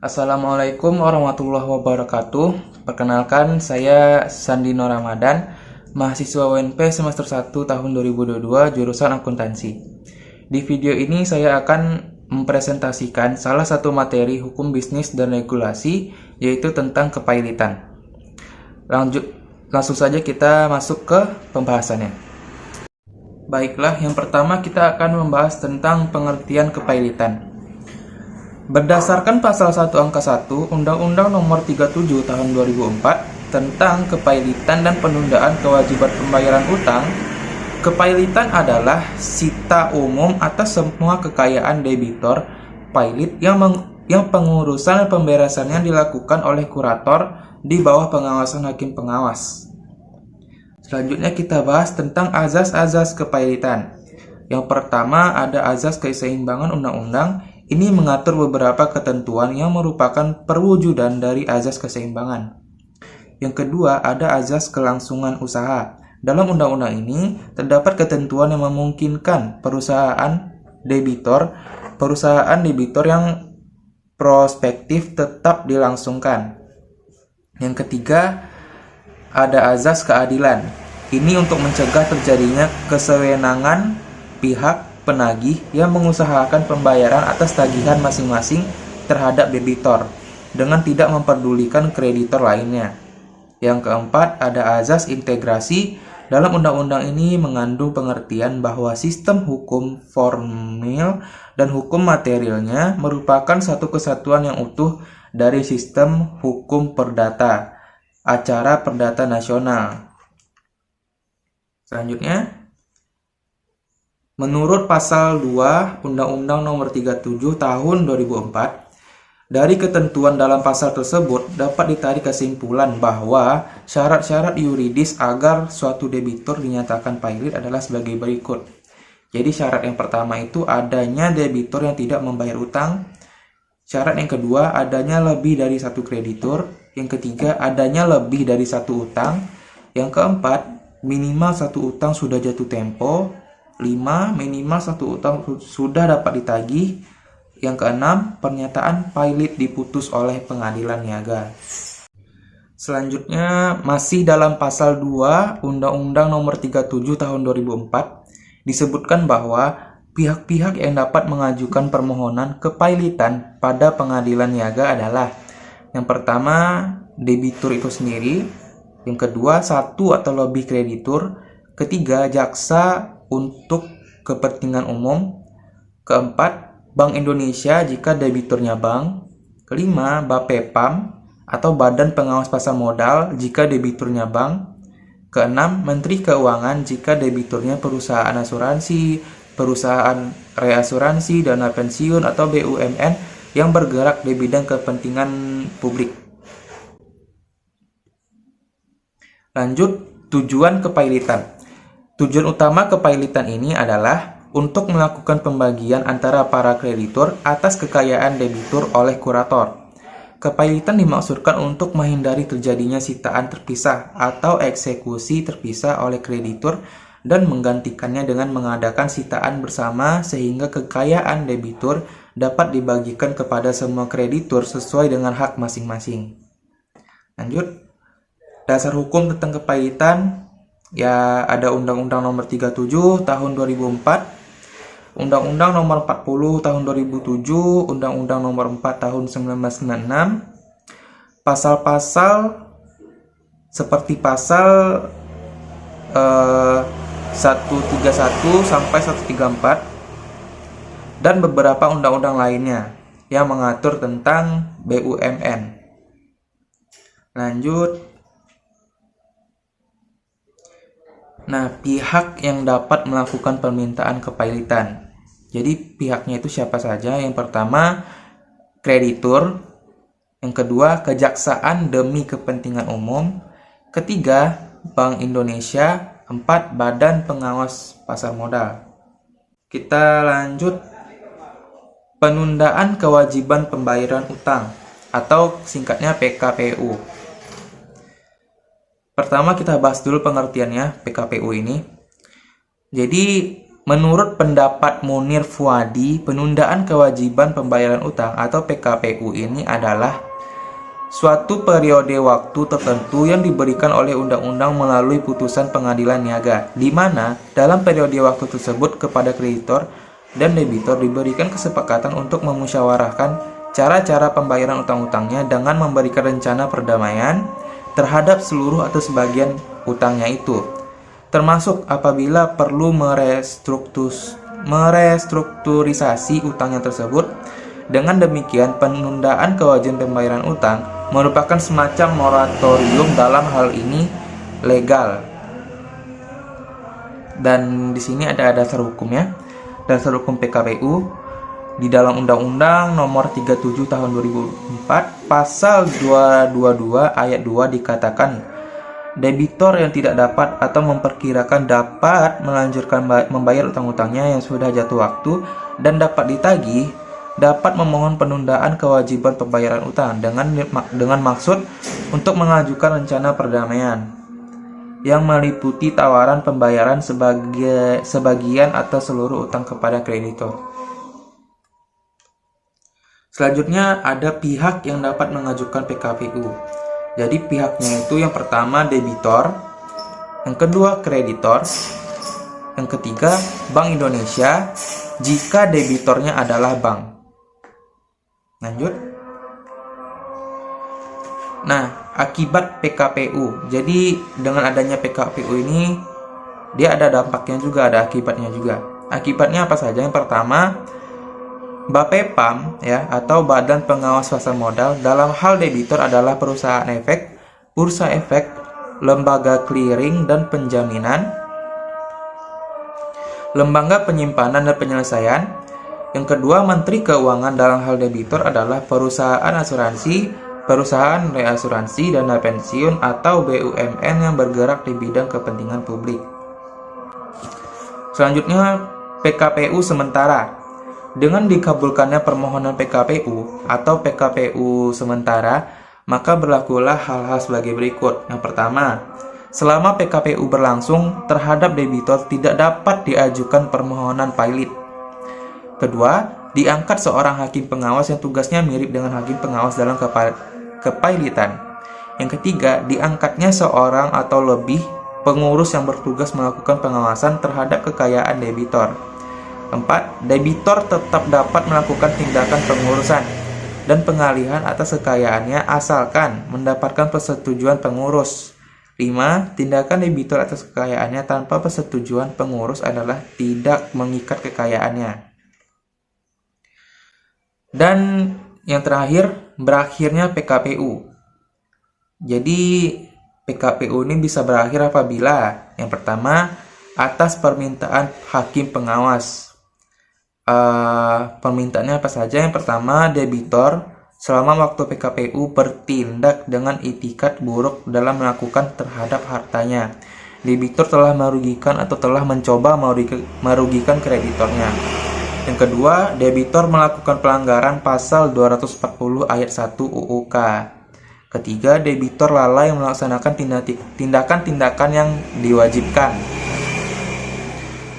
Assalamualaikum warahmatullahi wabarakatuh. Perkenalkan, saya Sandino Ramadan, mahasiswa UNP semester 1 tahun 2022 jurusan akuntansi. Di video ini saya akan mempresentasikan salah satu materi hukum bisnis dan regulasi, yaitu tentang kepailitan. Langsung saja kita masuk ke pembahasannya. Baiklah, yang pertama kita akan membahas tentang pengertian kepailitan. Berdasarkan pasal 1 angka 1 Undang-Undang Nomor 37 Tahun 2004 tentang kepailitan dan penundaan kewajiban pembayaran utang, kepailitan adalah sita umum atas semua kekayaan debitor pailit yang pengurusan dan pemberesannya dilakukan oleh kurator di bawah pengawasan hakim pengawas. Selanjutnya kita bahas tentang azas-azas kepailitan. Yang pertama ada azas keseimbangan undang-undang. Ini mengatur beberapa ketentuan yang merupakan perwujudan dari azas keseimbangan. Yang kedua ada azas kelangsungan usaha. Dalam undang-undang ini terdapat ketentuan yang memungkinkan perusahaan debitor yang prospektif tetap dilangsungkan. Yang ketiga ada azas keadilan. Ini untuk mencegah terjadinya kesewenangan pihak penagih yang mengusahakan pembayaran atas tagihan masing-masing terhadap debitor dengan tidak memperdulikan kreditor lainnya. Yang keempat ada azas integrasi. Dalam undang-undang ini mengandung pengertian bahwa sistem hukum formil dan hukum materialnya merupakan satu kesatuan yang utuh dari sistem hukum perdata, acara perdata nasional. Selanjutnya, menurut pasal 2 Undang-Undang Nomor 37 Tahun 2004, dari ketentuan dalam pasal tersebut dapat ditarik kesimpulan bahwa syarat-syarat yuridis agar suatu debitur dinyatakan pailit adalah sebagai berikut. Jadi syarat yang pertama itu adanya debitur yang tidak membayar utang. Syarat yang kedua adanya lebih dari satu kreditur. Yang ketiga adanya lebih dari satu utang. Yang keempat minimal satu utang sudah jatuh tempo. 5. Minimal satu utang sudah dapat ditagih. Yang keenam, pernyataan pailit diputus oleh pengadilan niaga. Selanjutnya, masih dalam pasal 2 Undang-Undang Nomor 37 Tahun 2004 disebutkan bahwa pihak-pihak yang dapat mengajukan permohonan kepailitan pada pengadilan niaga adalah yang pertama, debitur itu sendiri. Yang kedua, satu atau lebih kreditur. Ketiga, jaksa untuk kepentingan umum. Keempat, Bank Indonesia jika debiturnya bank. Kelima, Bapepam atau Badan Pengawas Pasar Modal jika debiturnya bank. Keenam, Menteri Keuangan jika debiturnya perusahaan asuransi, perusahaan reasuransi, dana pensiun atau BUMN yang bergerak di bidang kepentingan publik. Lanjut, tujuan kepailitan. Tujuan utama kepailitan ini adalah untuk melakukan pembagian antara para kreditur atas kekayaan debitur oleh kurator. Kepailitan dimaksudkan untuk menghindari terjadinya sitaan terpisah atau eksekusi terpisah oleh kreditur dan menggantikannya dengan mengadakan sitaan bersama sehingga kekayaan debitur dapat dibagikan kepada semua kreditur sesuai dengan hak masing-masing. Lanjut, dasar hukum tentang kepailitan ya ada Undang-Undang Nomor 37 Tahun 2004, Undang-Undang Nomor 40 Tahun 2007, Undang-Undang Nomor 4 Tahun 1996. Pasal-pasal seperti pasal 131 sampai 134 dan beberapa undang-undang lainnya yang mengatur tentang BUMN. Lanjut. Nah, pihak yang dapat melakukan permintaan kepailitan. Jadi pihaknya itu siapa saja? Yang pertama, kreditur. Yang kedua, kejaksaan demi kepentingan umum. Ketiga, Bank Indonesia. 4. Badan Pengawas Pasar Modal. Kita lanjut. Penundaan kewajiban pembayaran utang atau singkatnya PKPU. Pertama kita bahas dulu pengertiannya PKPU ini. Jadi Menurut pendapat Munir Fuadi, penundaan kewajiban pembayaran utang atau PKPU ini adalah suatu periode waktu tertentu yang diberikan oleh undang-undang melalui putusan pengadilan niaga, di mana dalam periode waktu tersebut kepada kreditor dan debitor diberikan kesepakatan untuk memusyawarahkan cara-cara pembayaran utang-utangnya dengan memberikan rencana perdamaian terhadap seluruh atau sebagian utangnya itu, termasuk apabila perlu merestrukturisasi utangnya tersebut. Dengan demikian, penundaan kewajiban pembayaran utang merupakan semacam moratorium dalam hal ini legal. Dan di sini ada dasar hukumnya. Dasar hukum PKPU di dalam Undang-Undang Nomor 37 Tahun 2004 Pasal 222 Ayat 2 dikatakan, debitor yang tidak dapat atau memperkirakan dapat melanjutkan membayar utang-utangnya yang sudah jatuh waktu dan dapat ditagih, dapat memohon penundaan kewajiban pembayaran utang dengan maksud untuk mengajukan rencana perdamaian yang meliputi tawaran pembayaran sebagian atau seluruh utang kepada kreditor. Selanjutnya ada pihak yang dapat mengajukan PKPU. Jadi pihaknya itu yang pertama debitor, yang kedua kreditor, yang ketiga Bank Indonesia jika debitornya adalah bank. Lanjut. Nah, akibat PKPU. Jadi dengan adanya PKPU ini dia ada dampaknya juga, ada akibatnya juga. Akibatnya apa saja? Yang pertama, BAPEPAM ya atau Badan Pengawas Pasar Modal dalam hal debitor adalah perusahaan efek, bursa efek, lembaga clearing dan penjaminan, lembaga penyimpanan dan penyelesaian. Yang kedua, Menteri Keuangan dalam hal debitor adalah perusahaan asuransi, perusahaan reasuransi, dana pensiun, atau BUMN yang bergerak di bidang kepentingan publik. Selanjutnya, PKPU sementara. Dengan dikabulkannya permohonan PKPU atau PKPU sementara, maka berlakulah hal-hal sebagai berikut. Yang pertama, selama PKPU berlangsung, terhadap debitor tidak dapat diajukan permohonan pailit. Kedua, diangkat seorang hakim pengawas yang tugasnya mirip dengan hakim pengawas dalam kepailitan. Yang ketiga, diangkatnya seorang atau lebih pengurus yang bertugas melakukan pengawasan terhadap kekayaan debitor. Keempat, debitor tetap dapat melakukan tindakan pengurusan dan pengalihan atas kekayaannya asalkan mendapatkan persetujuan pengurus. 5. Tindakan debitor atas kekayaannya tanpa persetujuan pengurus adalah tidak mengikat kekayaannya. Dan yang terakhir, berakhirnya PKPU. Jadi PKPU ini bisa berakhir apabila yang pertama, atas permintaan hakim pengawas. Permintaannya apa saja? Yang pertama, debitor selama waktu PKPU bertindak dengan itikat buruk dalam melakukan terhadap hartanya. Debitor telah merugikan atau telah mencoba merugikan kreditornya. Yang kedua, debitor melakukan pelanggaran pasal 240 ayat 1 UUK. Ketiga, debitor lalai melaksanakan tindakan-tindakan yang diwajibkan.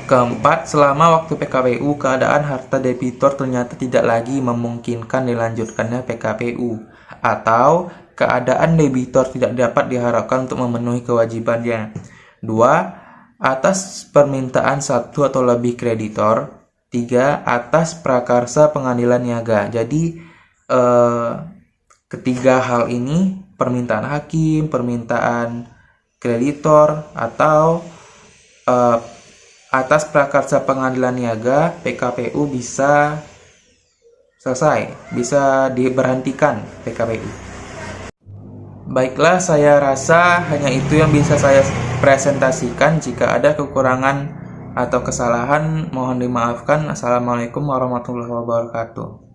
Keempat, selama waktu PKPU, keadaan harta debitor ternyata tidak lagi memungkinkan dilanjutkannya PKPU, atau keadaan debitor tidak dapat diharapkan untuk memenuhi kewajibannya. 2. Atas permintaan satu atau lebih kreditor. 3. Atas prakarsa pengadilan niaga. Jadi, ketiga hal ini, permintaan hakim, permintaan kreditor, atau atas prakarsa pengadilan niaga, PKPU bisa selesai, bisa diberhentikan PKPU. Baiklah, saya rasa hanya itu yang bisa saya presentasikan. Jika ada kekurangan atau kesalahan, mohon dimaafkan. Assalamualaikum warahmatullahi wabarakatuh.